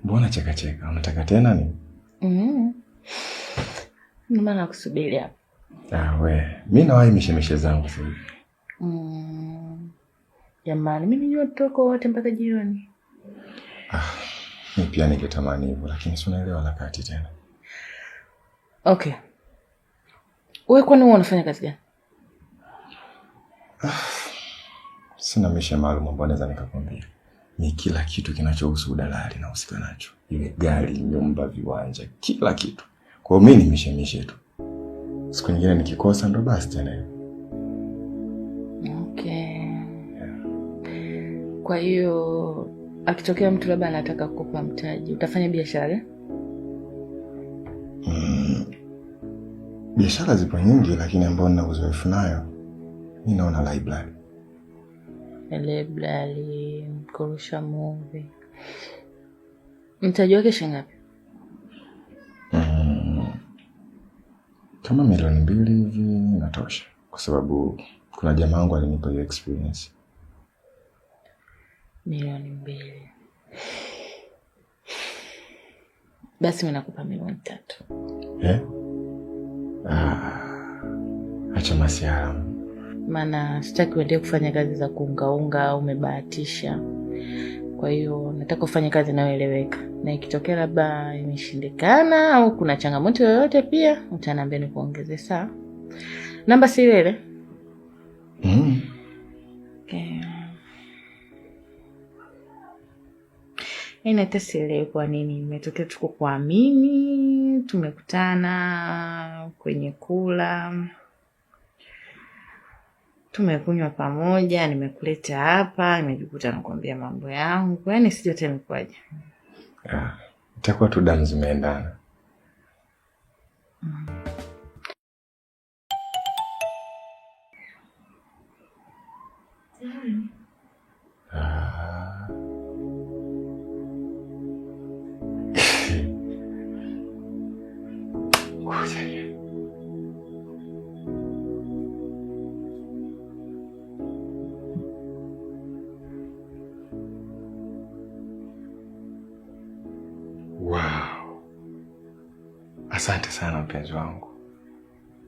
Mbona cheka? Unataka tena nini? Ndio maana nakusubiri hapa. Mimi nawahi mishemishe zangu sasa. Jamani, mimi nijua tutoko wote mpaka jioni. Mimi pia ningetamani hivyo, lakini si unaelewa wakati tena. Okay. Wewe kwani unafanya kazi gani? Sina mishe maalum ambayo naweza nikakwambia. Ni kila kitu kinachohusu udalali na usika nacho. Iwe gari, nyumba, viwanja, kila kitu. Kwa hiyo mimi ni mishemishe tu. Siku nyingine nikikosa ndo basi tena. Okay. Kwa hiyo akitokea mtu labda anataka kukupa mtaji, utafanya biashara? Biashara zipo nyingi, lakini ambayo nina uzoefu nayo mimi naona library. Library, kurusha movie. Mtaji wake shilingi ngapi? Kama 2 milioni hivi inatosha, kwa sababu kuna jamaa wangu alinipa hiyo experience. 2 milioni. Basi mimi nakupa 3 milioni. Acha masiara. Maana sitaki uende kufanya kazi za kuungaunga au umebahatisha. Kwa hiyo nataka ufanye kazi inayoeleweka. Na ikitokea labda imeshindikana au kuna changamoto yoyote pia utaniambia nikuongeze, sawa? Namba si ile. Okay. Inatasielewa kwa nini imetokea tuko kuamini, tumekutana kwenye kula, tumekunywa pamoja, nimekuleta hapa, nimejikuta nakwambia mambo yangu. Yaani sijui tena kwaje. Itakuwa tu damu zimeendana. Wow. Asante sana mpenzi wangu.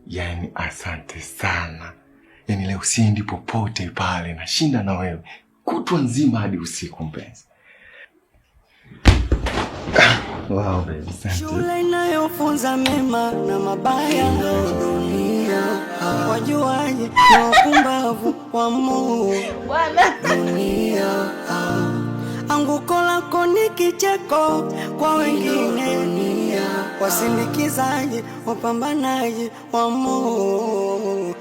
Yaani asante sana. Yaani leo siendi popote pale, nashinda na wewe kutwa nzima hadi usiku mpenzi. Wow baby, asante. Shule inayofunza mema na mabaya dunia. Wajuaji na wapumbavu wa Mungu. Dunia. Anguko lako ni kicheko kwa wengine. Dunia. Wasindikizaji, wapambanaji wa Mungu.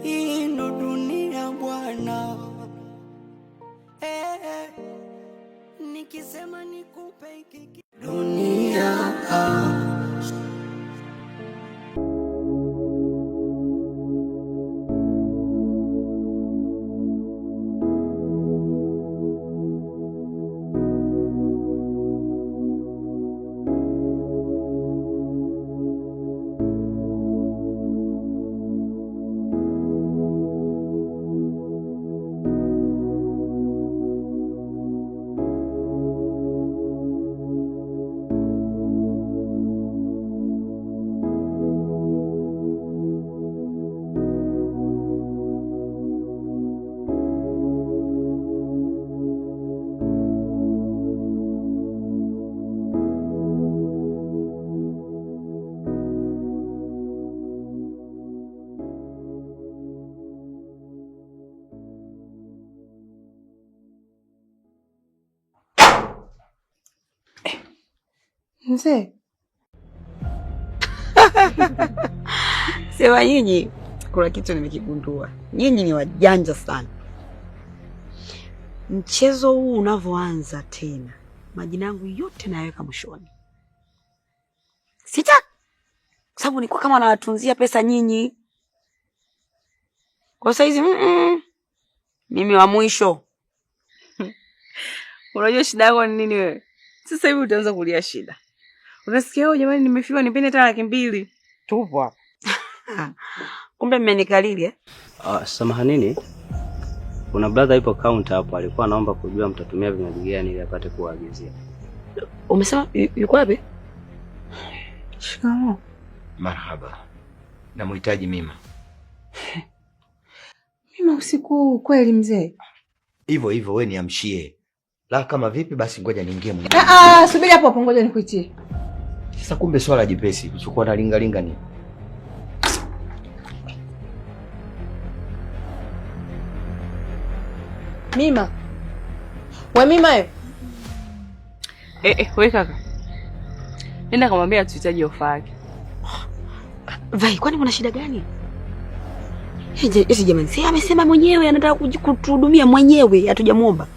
Hii ndo dunia bwana. Nikisema nikupe hiki dunia. Mzee. Sema nyinyi, kuna kitu nimekigundua. Nyinyi ni wajanja sana. Mchezo huu unavyoanza tena, majina yangu yote naweka mwishoni. Sita. Sababu niko kama nawatunzia pesa nyinyi. Kwa saizi mimi wa mwisho. Unajua shida yako ni nini wewe? Sasa hivi utaanza kulia shida. Unasikia wewe jamani nimefiwa nipende hata 200,000. Tupo hapa. Kumbe mmenikalili Samahanini. Kuna brother yupo counter hapo, alikuwa anaomba kujua mtatumia vinywaji gani ili apate kuagizia. Umesema yuko wapi? Shikamoo. Marhaba. Namhitaji Mima. Mima usiku kweli mzee? Hivyo hivyo wewe niamshie. La kama vipi basi ngoja niingie mwenyewe. Subiri hapo ngoja nikuitie. Sasa kumbe swala jipesi, usiku na linga ni. Mima. Wewe Mima wewe? Wewe kaka. Nenda kumwambia tuhitaji ofa yake. Vai, kwani kuna shida gani? Eti jamani, si amesema mwenyewe anataka kutuhudumia mwenyewe, hatujamuomba.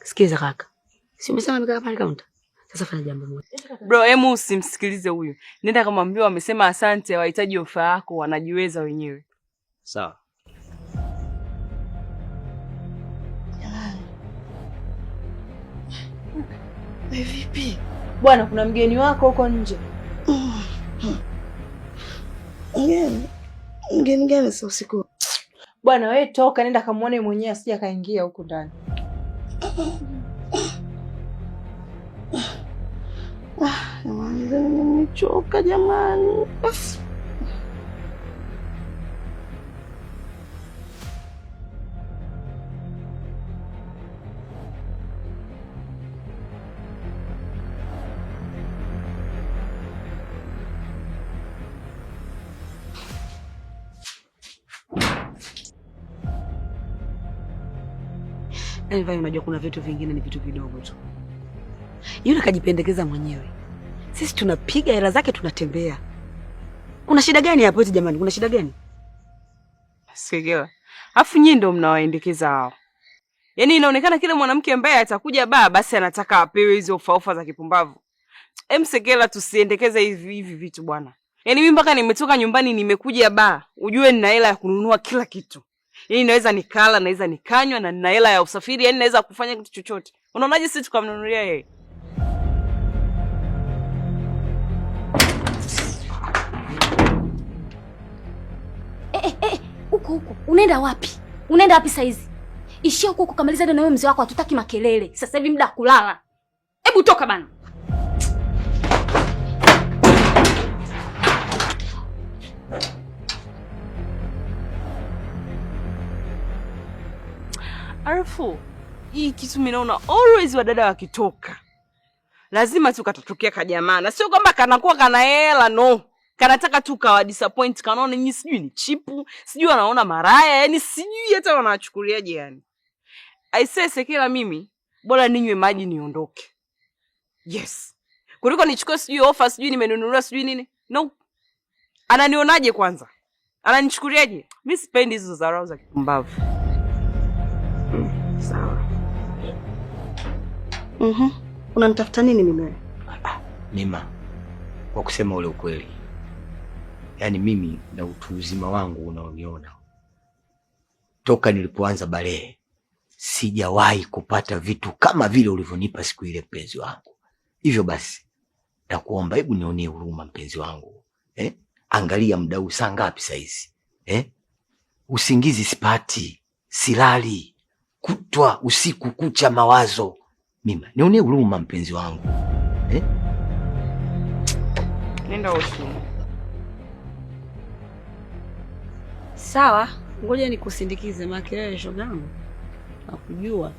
Sikiza kaka. Si umesema amekaa pale counter? Sasa fanya jambo moja. Bro, hemu usimsikilize huyu. Nenda kumwambia wamesema asante, wahitaji ofa yako, wanajiweza wenyewe. Sawa. Vipi? Bwana kuna mgeni wako huko nje. Mgeni gani sasa usiku? Bwana wewe toka nenda kamuone mwenyewe asije kaingia huko ndani. Jamani, nimechoka jamani. Vai, unajua kuna vitu vingine ni vitu vidogo tu. Yule kajipendekeza mwenyewe. Sisi tunapiga hela zake tunatembea. Kuna shida gani hapo eti jamani? Kuna shida gani? Sigewa. Afu nyinyi ndio mnawaendekeza hao. Yaani inaonekana kile mwanamke ambaye atakuja basi anataka apewe hizo ofa za kipumbavu. Segela tusiendekeze hivi vitu bwana. Yaani mimi mpaka nimetoka nyumbani nimekuja ujue nina hela ya kununua kila kitu. Yaani naweza nikala, naweza nikanywa na nina hela ya usafiri, yaani naweza kufanya kitu chochote. Unaonaje sisi tukamnunulia yeye? Huko. Unaenda wapi? Unaenda wapi saizi? Ishia huko kukamaliza na wewe mzee wako, hatutaki makelele. Sasa hivi muda kulala. Hebu toka bana. Arafu, hii kitu mimi naona always wadada wakitoka lazima tu katatokea kajamaa. Na sio kwamba kanakuwa kana hela, no. Kanataka tu kawa disappoint, kanaona nyinyi sijui ni chipu, sijui wanaona maraya, yani sijui hata wanachukuliaje yani. Sekela mimi bora ninywe maji niondoke. Yes. Kuliko nichukue sijui offer, sijui nimenunuliwa sijui nini. No. Ananionaje kwanza? Ananichukuliaje? Mimi sipendi hizo dharau za kipumbavu. Sawa. Unanitafuta nini mimi wewe? Mima, kwa kusema ule ukweli, yaani mimi na utu uzima wangu unaoniona, toka nilipoanza balee sijawahi kupata vitu kama vile ulivyonipa siku ile mpenzi wangu. Hivyo basi nakuomba hebu nionee huruma mpenzi wangu. Angalia muda huu saa ngapi saizi? Usingizi sipati, silali, kutwa usiku kucha mawazo. Mima, nionee huruma mpenzi wangu. Nenda usiku. Sawa, ngoja nikusindikize maana wewe shogangu. Nakujua.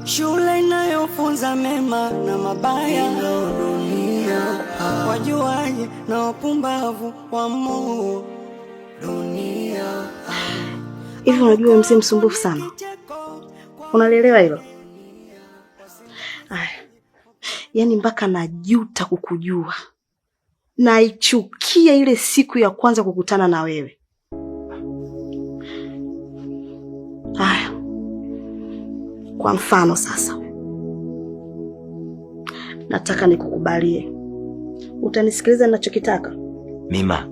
Shule inayofunza mema na mabaya, dunia wajuaje na wapumbavu wa moo dunia. Hivi unajua mzee msumbufu sana. Unalielewa hilo? Yaani mpaka najuta kukujua. Naichukia ile siku ya kwanza kukutana na wewe. Haya, kwa mfano sasa, nataka nikukubalie. Utanisikiliza ninachokitaka? Mima,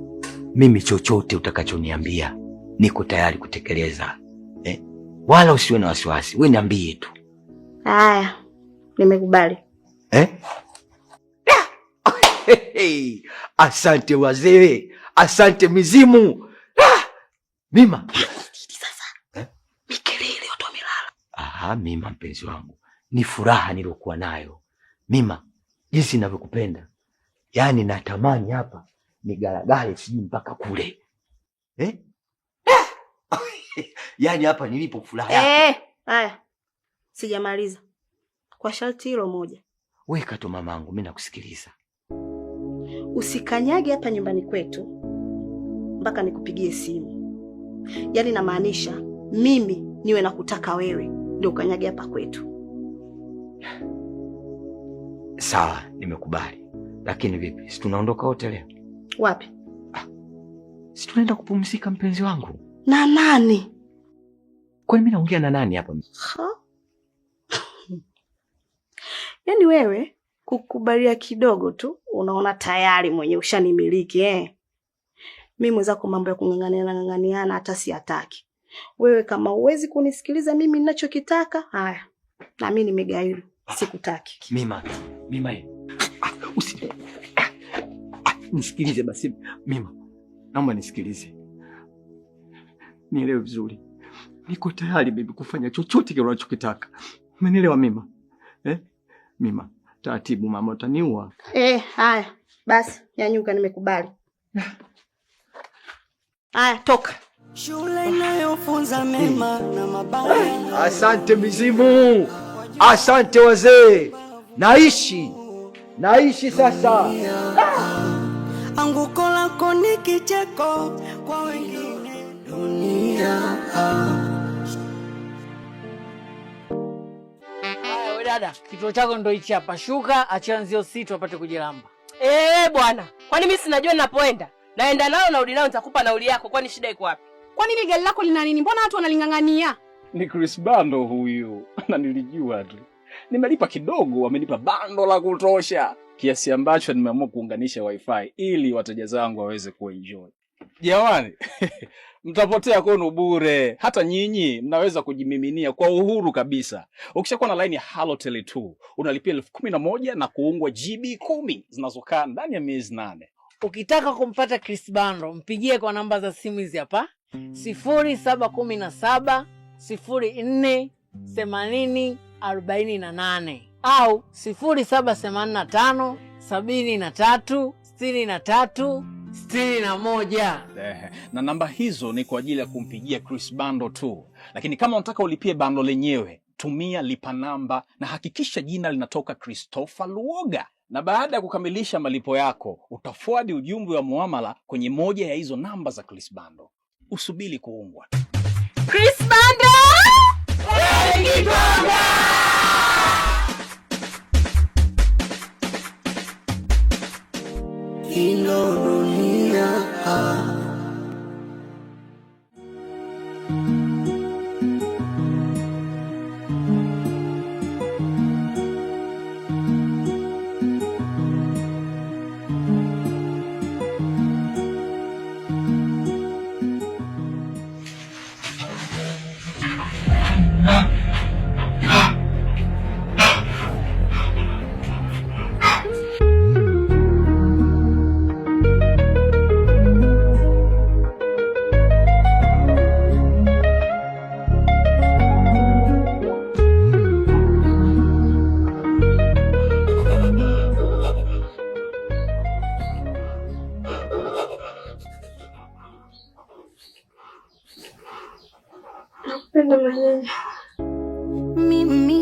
mimi chochote utakachoniambia niko tayari kutekeleza. Wala usiwe na wasiwasi, wewe niambie tu. Haya, nimekubali. Asante wazee, asante mizimu. Mima, Sasa mikelele, watu wamelala. Aha, Mima mpenzi wangu, ni furaha nilokuwa nayo. Mima, jinsi ninavyokupenda, yaani natamani hapa nigaragale sijui mpaka kule. Yaani hapa nilipo furaha yako. Haya, sijamaliza. Kwa sharti hilo moja. Weka tu mamangu, mimi nakusikiliza. Usikanyage hapa nyumbani kwetu mpaka nikupigie simu. Yaani namaanisha mimi niwe nakutaka wewe ndio ukanyage hapa kwetu. Sawa, nimekubali. Lakini vipi? Si tunaondoka wote leo? Wapi? Si tunaenda kupumzika mpenzi wangu. Na nani? Kwani mimi naongea na nani hapa? Yaani wewe kukubalia kidogo tu unaona tayari mwenye ushanimiliki Mimi mwenzako mambo ya kung'ang'aniana hata siataki. Wewe kama uwezi kunisikiliza mimi ninachokitaka, haya. Na mimi nimegairi, sikutaki. Mima. Nisikilize basi. Mima, naomba nisikilize. Nielewe vizuri. Niko tayari bibi kufanya chochote kile unachokitaka. Umenielewa Mima? Mima, taratibu mama, utaniua. Haya. Basi, nyanyuka, nimekubali. Haya, toka. Shule inayofunza mema na mabaya. Asante mizimu. Asante wazee. Naishi sasa. Anguko lako ni kicheko kwa wengine dunia. Haya we dada, kituo chako ndo hichi hapa. Shuka, achia nzio sito apate kujilamba. Bwana, kwani mimi sinajua ninapoenda? Naenda nao na nauli nitakupa nauli yako, kwani shida iko wapi? Kwani ile gari lako lina nini? Mbona watu wanalingangania? Ni Chris Bando huyu. Na nilijua tu. Nimelipa kidogo, wamenipa bando la kutosha. Kiasi ambacho nimeamua kuunganisha wifi ili wateja zangu waweze kuenjoy. Jamani, mtapotea kwenu bure. Hata nyinyi mnaweza kujimiminia kwa uhuru kabisa. Ukishakuwa na line ya Halotel 2, unalipia 11,000 na kuungwa GB 10 zinazokaa ndani ya miezi 8. Ukitaka kumpata Chris Bando, mpigie kwa namba za simu hizi hapa. 0717 04 80 48 au 0785 73 63 61. Na namba hizo ni kwa ajili ya kumpigia Chris Bando tu. Lakini kama unataka ulipie bando lenyewe, tumia lipa namba na hakikisha jina linatoka Christopher Luoga. Na baada ya kukamilisha malipo yako, utafuadi ujumbe wa muamala kwenye moja ya hizo namba za Chris Bando. Usubiri kuungwa. Chris Bando! Ino dunia. Nakupenda mwenyewe. Mimi